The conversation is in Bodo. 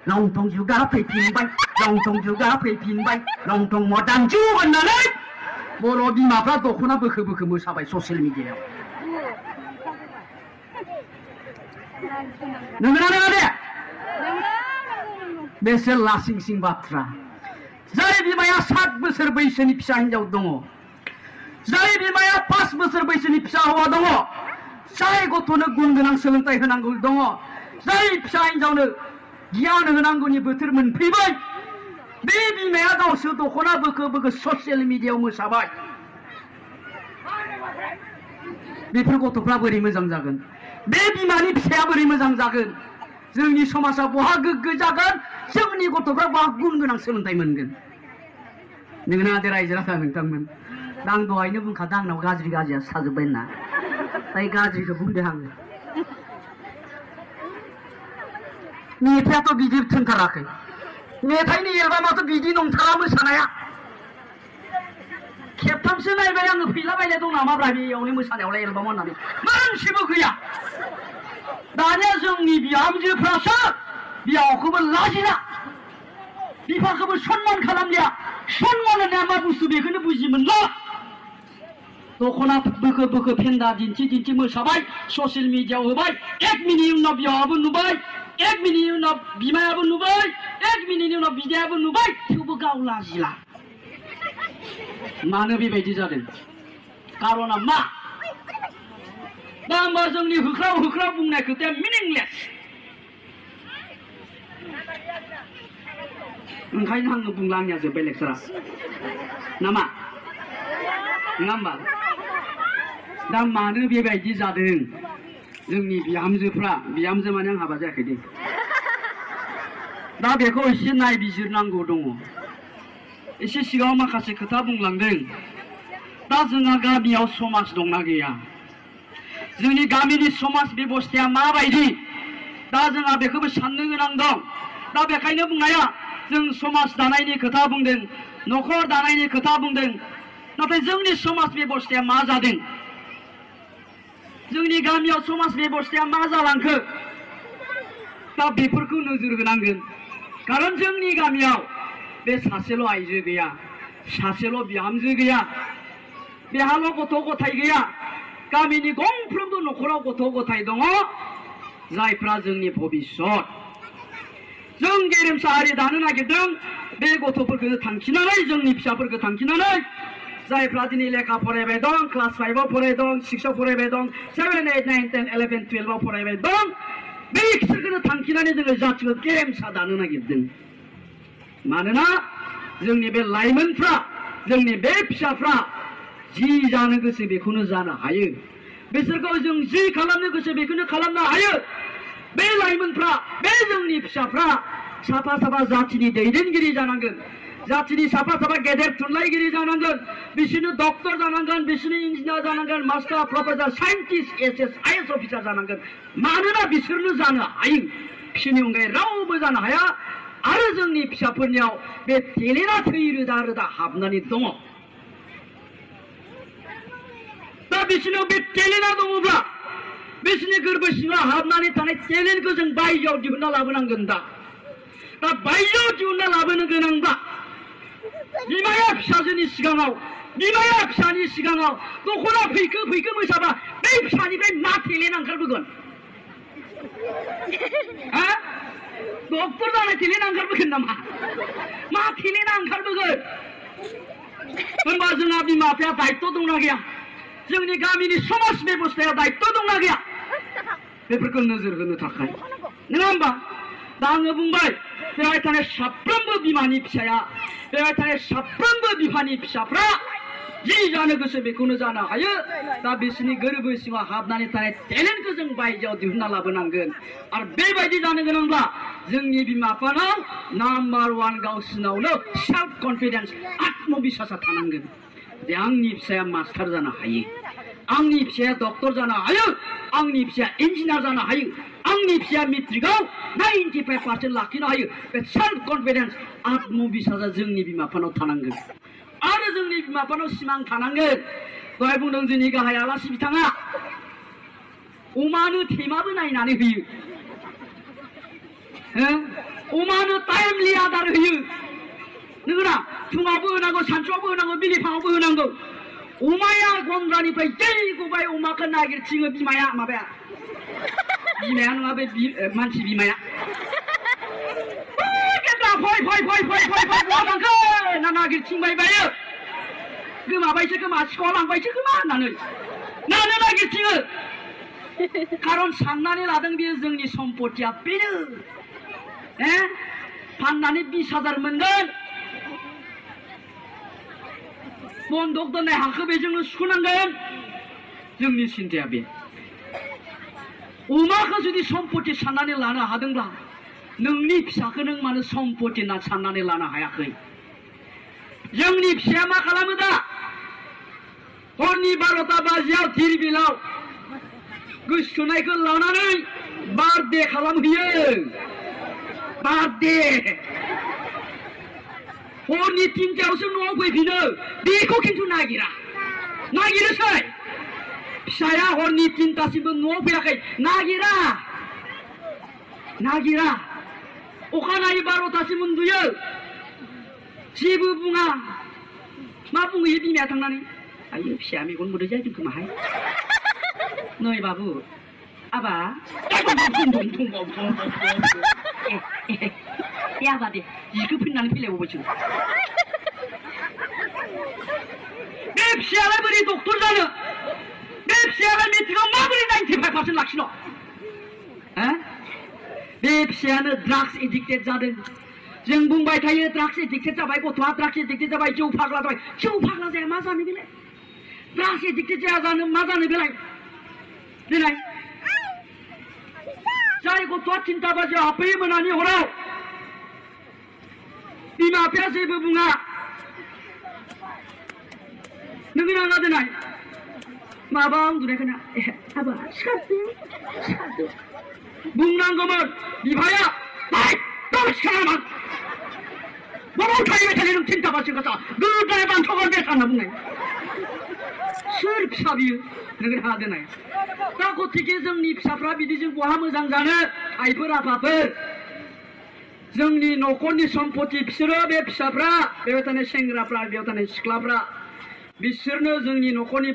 런통 주가 페핀바이 런통 주가 페핀바이 런통 모단 주건나네 बर' बिमाफ्रा दख'ना बोखो बोखो मोसाबाय ससियेल मिडियायाव नंगौना नङा दे बेसे लासिंसिं बाथ्रा जाय बिमाया 7 बोसोर बैसोनि फिसा हिनजाव दङ जाय बिमाया 5 बोसोर बैसोनि फिसा हौवा दङ जाय गथ'नो गुन गोनां सोलोंथाइ होनांगौ दङ जाय फिसा हिनजावनो गियान होनांगौनि बोथोर मोनफैबाय बे बिमाया गावसो दख'ना बोखो बोखो ससियेल मिडियायाव मोसाबाय बेफोर गथ'फ्रा बोरै मोजां जागोन बे बिमानि फिसाया बोरै मोजां जागोन जोंनि समाजा बहा गोग्गो जागोन जोंनि गथ'फ्रा बहा गुन गोनां सोलोंथाइ मोनगोन नोंना दे रायजो राजा नोंथांमोन दा आं दहायनो बुंखादों आंनाव गाज्रि गाज्रिया साजोब्बाय होनना ताई गाज्रिखौ बुंदों आङो मेथाइआथ' बिदि थोनथाराखै मेथाइनि एलबामाथ' बिदि नंथारा मोसानाया खेबथामसो नायबाय आङो फैलाबायनाय दं नामाब्रा बेयावनो मोसानायावलाय एलबाम होननानै मोनसेबो गैया दानिया जोंनि बिहामजोफ्रासो बिहावखौबो लाजिला बिफाखौबो सनमान खालामलिया सनमान होननाया मा बुस्थु बेखौनो बुजि मोनला दख'ना बोखो बोखो फेन्दा दिन्थि दिन्थि मोसाबाय ससियेल मिडियायाव होबाय 1 मिनिटनि उनाव बिहावाबो नुबाय 1 मिनिटनि उनाव बिमायाबो नुबाय 1 मिनिटनि उनाव बिदायाबो नुबाय थेवबो गाव लाजिला मानो बेबायदि जादों कारना मा दा होमबा जोंनि होख्राव होख्राव बुंनाय खोथाया मिनिंलेस ओंखायनो आङो बुंला आंनिया जोब्बाय लेक्सारा नामा नङा होमबा दा मानो बेबायदि जादों जोंनि बिहामजोफ्रा बिहामजो माने आं हाबा जायाखै दे दा बेखौ एसे नायबिजिरनांगौ दङ एसे सिगाङाव माखासे खोथा बुंलांदों दा जोंहा गामियाव समाज दंना गैया जोंनि गामिनि समाज बेबस्थाया माबायदि दा जोंहा बेखौबो साननो गोनां दं दा बेखायनो बुंनाया जों समाज दानायनि खोथा बुंदों न'खर दानायनि खोथा बुंदों नाथाय जोंनि समाज बेबस्थाया मा जादों जोंनि गामियाव समाज बेबस्थाया मा जालांखो दा बेफोरखौ नोजोर होनांगोन कारन जोंनि गामियाव बे सासेल' आइजो गैया सासेल' बिहामजो गैया बेहाल' गथ' गथाय गैया गामिनि गंफ्रोमबो न'खराव गथ' गथाय दङ जायफ्रा जोंनि भबिष्यत जों गेरेमसा हारि दानो नागिरदों बे गथ'फोरखौ थांखिनानै जोंनि फिसाफोरखौ थांखिनानै जायफ्रा दिनै लेखा फरायबाय दं क्लास 5 आव फरायदों 6 आव फरायबाय दं 7 8 9 10 11 12 आव फरायबाय दं बेसोरखौ थांखिनानै जोङो जाथिखौ गेरेमसा दानो नागिरदों मानोना जोंनि बे लाइमोनफ्रा जोंनि बे फिसाफ्रा जि जानो गोसो बेखौनो जानो हायो बिसोरखौ जों जि खालामनो गोसो बेखौनो खालामनो हायो बे लाइमोनफ्रा बे जोंनि फिसाफ्रा साफा साफा जाथिनि दैदेनगिरि जानांगोन जाथिनि साफा साफा गेदेर थुनलाइगिरि जानांगोन बिसोरनो डक्टर जानांगोन बिसोरनो इन्जिनियार जानांगोन master professor scientist SS IAS officer जानांगोन मानोना बिसोरनो जानो हायो बिसोरनि अनगायै रावबो जानो हाया आरो जोंनि फिसाफोरनियाव बे टेलेन्टआ थै रोदा रोदा हाबनानै दङ दा बिसोरनाव बे टेलेन्टआ दङब्ला बिसोरनि गोरबो सिङाव हाबनानै थानाय टेलेन्टखौ जों बायजोआव दिहुनना लाबोनांगोन दा बायजोआव दिहुनना लाबोनो गोनांब्ला बिमाया फिसाजोनि सिगाङाव बिमाया फिसानि सिगाङाव दख'ना फैखो फैखो मोसाबा बे फिसानिफ्राय मा टेलेन्ट ओंखारबोगोन डक्टर जानाय टेलेन्ट ओंखारबोगोन नामा मा टेलेन्टआ ओंखारबोगोन होनबा जोंहा बिमा बिफाया दायित्व दंना गैया जोंनि गामिनि समाज बेबस्थायाव दायित्व दंना गैया बेफोरखौ नोजोर होनो थाखाय नङा होमबा दा आङो बुंबाय बेवहाय थानाय साफ्रोमबो बिमानि फिसाया बेवहाय थानाय साफ्रोमबो बिफानि फिसाफ्रा जि जानो गोसो बेखौनो जानो हायो दा बिसोरनि गोरबो सिङाव हाबनानै थानाय टेलेन्टखौ जों बायजोआव दिहुनना लाबोनांगोन आरो बेबायदि जानो गोनांब्ला जोंनि बिमा बिफानाव नाम्बार 1 गावसोरनावनो सेल्फ कनफिडेन्स आत्मबिश्वासा थानांगोन जे आंनि फिसाया मास्टार जानो हायो आंनि फिसाया डक्टर जानो हायो आंनि फिसाया इन्जिनियार जानो हायो आंनि फिसाया मेट्रिकआव 95% लाखिनो हायो बे सेल्फ कनफिडेन्स आत्मबिश्वासा जोंनि बिमा बिफानाव थानांगोन आरो जोंनि बिमा बिफानाव सिमां थानांगोन दहाय बुंदों जोंनि गाहाय आलासि बिथाङा अमानो थेमाबो नायनानै होयो अमानो टाइमलि आदार होयो नोंगोना फुङावबो होनांगौ सानसुआवबो होनांगौ बिलिफाङावबो होनांगौ अमाया गन्द्रानिफ्राय जै गबाय अमाखौ नागिरथिङो बिमाया माबाया नङा बे मानसि बिमाया फै फै फै फै फै फै बहा थांखो ना नागिरथिंबाय बायो गोमाबायसो खोमा सिखाव लांबायसो खोमा होननानै नानो नागिरथिङो खारन साननानै लादों बेयो जोंनि सम्पतिया बेनो फाननानै 20,000 मोनगोन बन्दक दोननाय हाखौ बेजोंनो सुख'नांगोन जोंनि सिन्ताया बे अमाखौ जुदि सम्पति साननानै लानो हादोंब्ला नोंनि फिसाखौ नों मानो सम्पति होनना साननानै लानो हायाखै जोंनि फिसाया मा खालामो दा हरनि 12टा बाजियाव धिरबिलाव गोसोथोनायखौ लानानै बार्थडे खालामहैयो बार्थडे हरनि 3टायावसो न'आव फैफिनो बेखौ खिन्थु नागिरोसै फिसाया हरनि 3टासिमबो न'आव फैयाखै नागिरा अखानायै 12टासिम उन्दुयो जेबो बुङा मा बुंहैयो बिमाया थांनानै आयो फिसाया मेगन मोदै जादों खोमाहाय नै बाबु आबा आबा दे जिखौ फैनानै फैलायबावबायसो बे फिसायालाय बोरै डक्टर जानो बे फिसायालाय मेट्रिकआव माबोरै 95% लाखिनो बे फिसायानो ड्राग्स एडिक्टेड जादों जों बुंबाय थायो ड्राग्स एडिक्टेड जाबाय गथ'आ ड्राग्स एडिक्टेड जाबाय जौ फाग्ला जाबाय जौ फाग्ला जाया मा जानो बेलाय ड्राग्स एडिक्टेड जाया जानो मा जानो बेलाय देलाय जाय गथ'आ 3टा बाजियाव हाबफैयो मोनानि हराव बिमा बिफाया जेबो बुङा नोंनि नाङा देनाय माबा उन्दुनायखौना आबा सिखारदो बुंनांगौमोन बिफाया सिखारामोन बबाव थाहैबाय थायो नों 3टा बाजियाव गासा गोदाय बान्थ'गोन बे सानना बुंनाय सोर फिसा बियो नोंनि नाङा देनाय दा गतिके जोंनि फिसाफ्रा बिदिजों बहा मोजां जानो आइफोर आफाफोर जोंनि न'खरनि सम्पति बिसोरो बे फिसाफ्रा बेयाव थानाय सेंग्राफ्रा बेयाव थानाय सिख्लाफ्रा बिसोरनो जोंनि न'खरनि